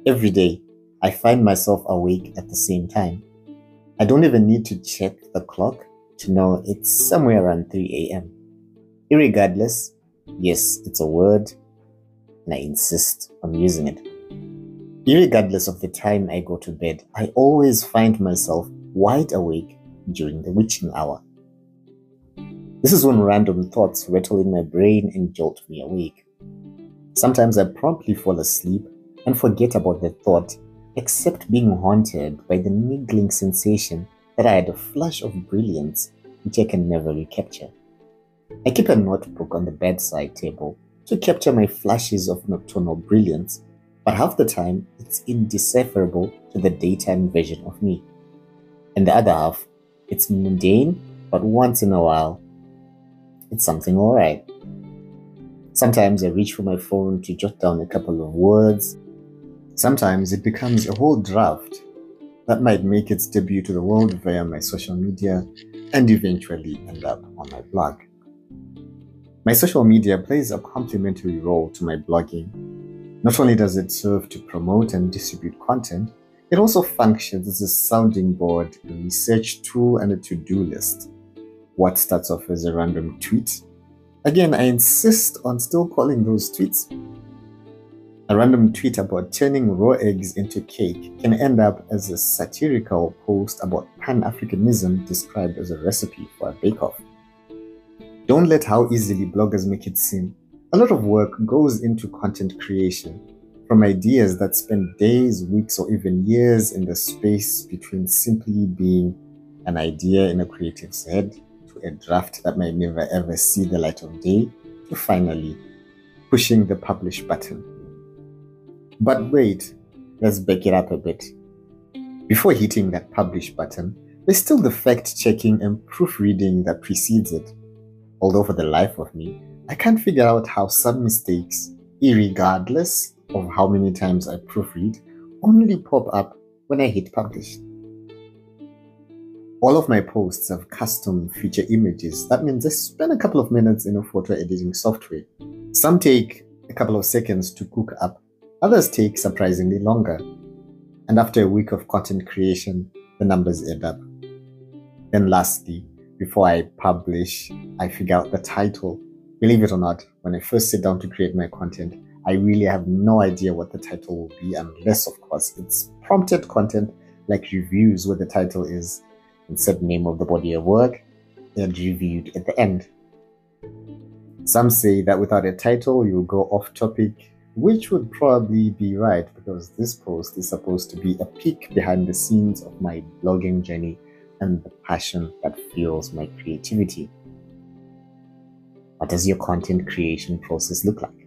Every day, I find myself awake at the same time. I don't even need to check the clock to know it's somewhere around 3 a.m. Irregardless, yes, it's a word, and I insist on using it. Irregardless of the time I go to bed, I always find myself wide awake during the witching hour. This is when random thoughts rattle in my brain and jolt me awake. Sometimes I promptly fall asleep and forget about the thought, except being haunted by the niggling sensation that I had a flash of brilliance which I can never recapture. I keep a notebook on the bedside table to capture my flashes of nocturnal brilliance, but half the time it's indecipherable to the daytime version of me. And the other half, it's mundane, but once in a while, it's something alright. Sometimes I reach for my phone to jot down a couple of words. Sometimes it becomes a whole draft that might make its debut to the world via my social media and eventually end up on my blog. My social media plays a complementary role to my blogging. Not only does it serve to promote and distribute content, it also functions as a sounding board, a research tool, and a to-do list. What starts off as a random tweet, again, I insist on still calling those tweets. A random tweet about turning raw eggs into cake can end up as a satirical post about Pan-Africanism described as a recipe for a bake-off. Don't let how easily bloggers make it seem. A lot of work goes into content creation, from ideas that spend days, weeks, or even years in the space between simply being an idea in a creative's head to a draft that might never ever see the light of day to finally pushing the publish button. But wait, let's back it up a bit. Before hitting that publish button, there's still the fact-checking and proofreading that precedes it. Although for the life of me, I can't figure out how some mistakes, irregardless of how many times I proofread, only pop up when I hit publish. All of my posts have custom feature images. That means I spend a couple of minutes in a photo editing software. Some take a couple of seconds to cook up, others take surprisingly longer. And after a week of content creation, the numbers add up. Then lastly, before I publish, I figure out the title. Believe it or not, when I first sit down to create my content, I really have no idea what the title will be, unless of course it's prompted content like reviews where the title is insert name of the body of work and reviewed at the end. Some say that without a title you'll go off topic, which would probably be right because this post is supposed to be a peek behind the scenes of my blogging journey and the passion that fuels my creativity. What does your content creation process look like?